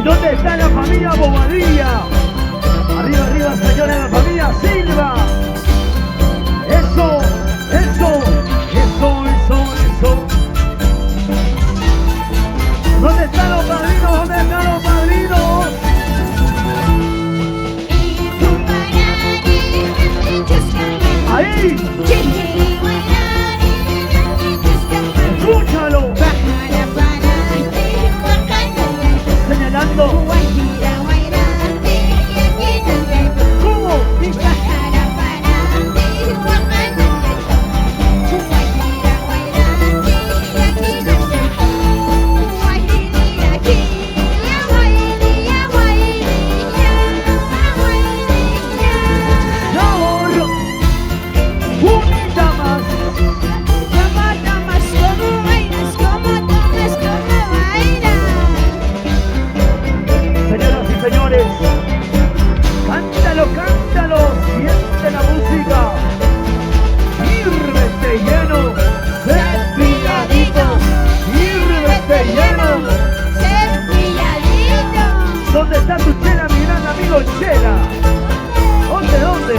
¿Dónde está la familia Bobadilla? Arriba, arriba, señores, la familia Silva. Eso, eso, eso, eso, eso. ¿Dónde están los padrinos? ¿Dónde están los padrinos? Ahí. Escúchalo. Señalando. ¿Cómo? Cántalo, cántalo, siente la música. Sírvete lleno, cepilladito. Sírvete lleno, cepilladito. ¿Dónde está tu chela, mi gran amigo Chela? ¿Dónde?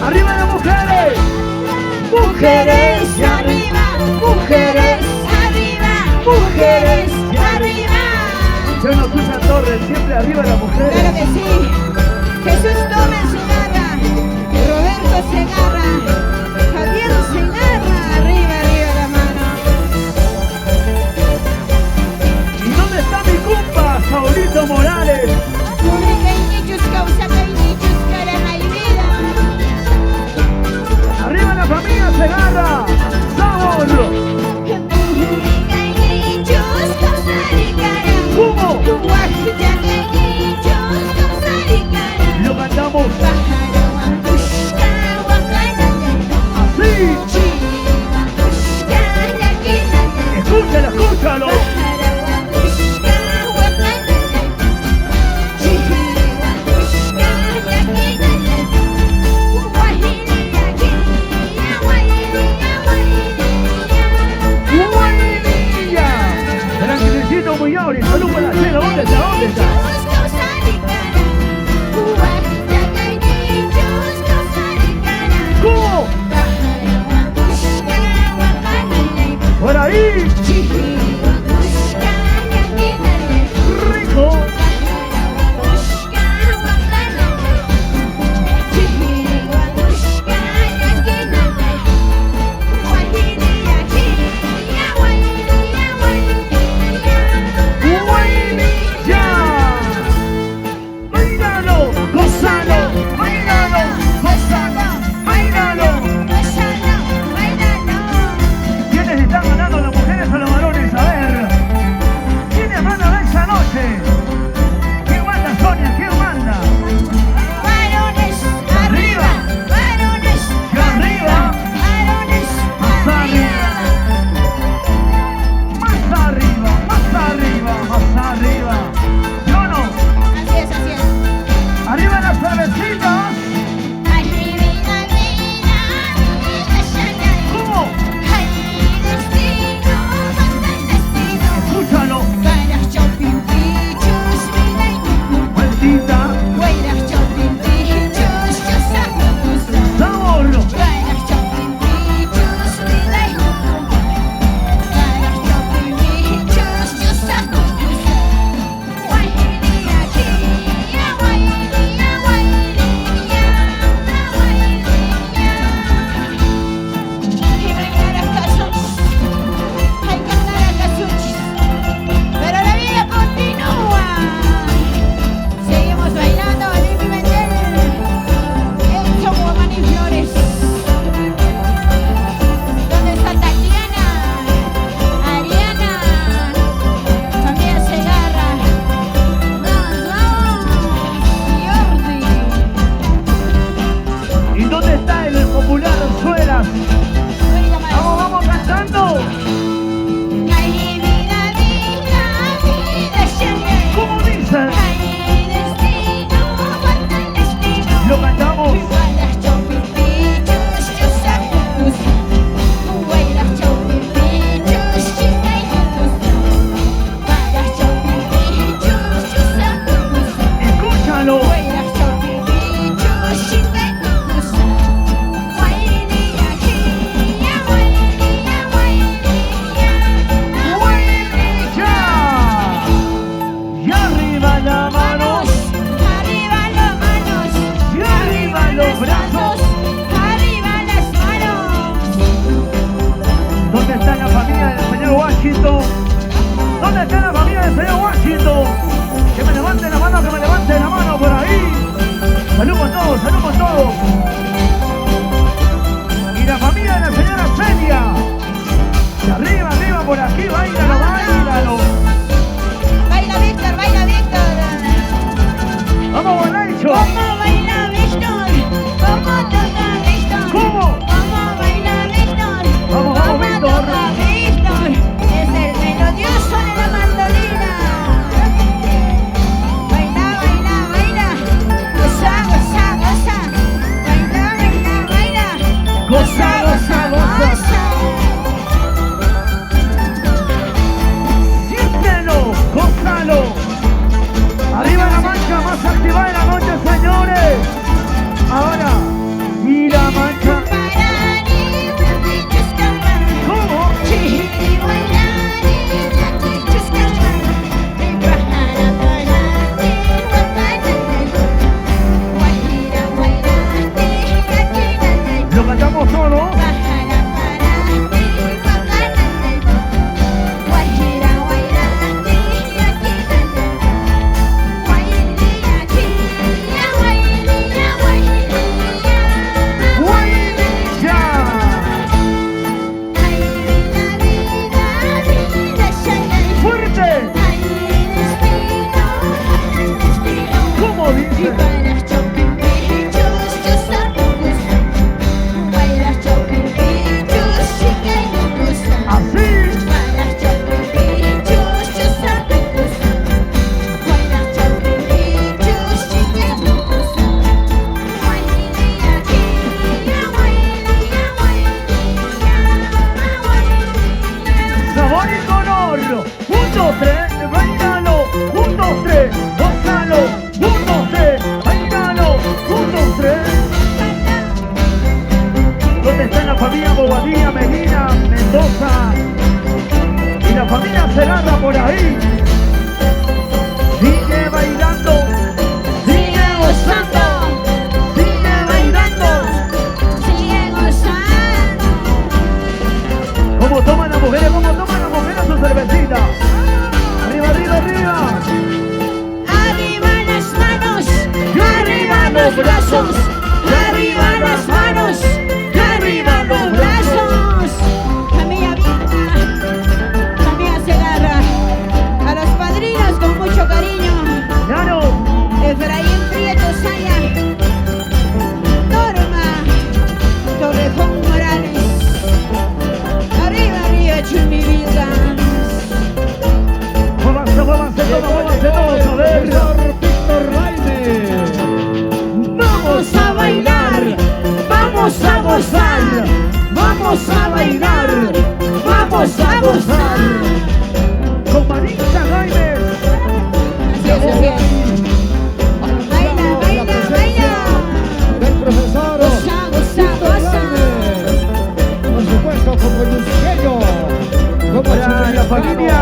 ¡Arriba las mujeres! ¡Mujeres arriba! ¡Mujeres arriba! ¡Mujeres arriba! Yo no Susan Torres, siempre arriba la mujer. Claro que sí. Jesús Torres Segarra, Roberto Segarra, Javier Segarra, arriba, arriba la mano. ¿Y dónde está mi compa, Saulito Morales? Arriba la familia Segarra. ¡Sabor! ¿Cómo? Lo cantamos así. Escúchalo, escúchalo. Tranquilicito, muy abre. Salud para la cena. ¿Dónde está? ¿Dónde está? ¿Cómo? Por ahí. Rico. está la familia del señor Washington? Que me levanten la mano, que me levanten la mano por ahí. Salud con todos, salud con todos. Y la familia de la señora Celia. Y arriba, arriba, por aquí, bailalo, bailalo. Baila Víctor, baila Víctor. Vamos, Bonaicho. ¿Cómo baila Víctor? ¿Cómo toca Víctor? ¿Cómo? ¿Cómo baila Víctor? Vamos, vamos, ¿Cómo Víctor. toca Víctor? Es el melodioso de la mandolina. Baila, baila, baila. Goza, goza, goza. Baila, baila, baila. Goza, goza, goza. Siéntelo, gózalo. Arriba la mancha más activa de la noche, señores. Ahora, y la mancha. ¿Cómo? Lo cantamos solo. ¡Fuerte! ¿Cómo dice? Así. Sabor y color. 1, 2, 3, bailalo. 1, 2, 3, gózalo. 1, 2, 3, bailalo. 1, 2, 3. ¿Dónde está la familia Bobadilla, Medina, Mendoza? Y la familia Segarra por ahí. Sigue bailando. Sigue gozando. Sigue bailando. ¿Cómo toman las mujeres? ¿Cómo toman las mujeres su cervecita? Arriba, arriba, arriba. Arriba las manos, Arriba los brazos. arriba las manos, arriba los brazos. Familia Vita, familia Segarra, a los padrinos con mucho cariño. Claro. Efraín Prieto Saya, Norma Torrejón Morales. Arriba, arriba, Chumivita. Muévanse, muévanse todos, a ver. Víctor Raime. Vamos a bailar, vamos a gozar, vamos a bailar, vamos a gozar. Con Marisa Jaime. Baila, baila, baila. Del profesor Goza, goza, Víctor goza. Raime. Por supuesto, como el Luceño, como Para la familia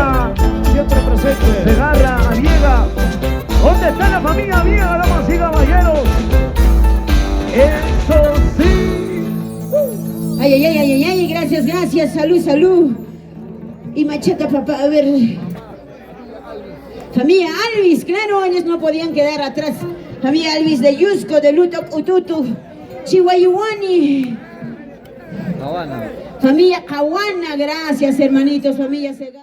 siempre presente. Segarra, Viega. ¿Dónde está la familia Viega, damas y caballeros? Eso sí. Ay, ay, ay, ay, ay, gracias, gracias, salud, salud. Y macheta, papá, a ver. Familia Alvis, claro, ellos no podían quedar atrás. Familia Alvis de Yusco, de Lutok, Ututu, Chihuayuani. Familia Cahuana, gracias, hermanitos, familia Segarra.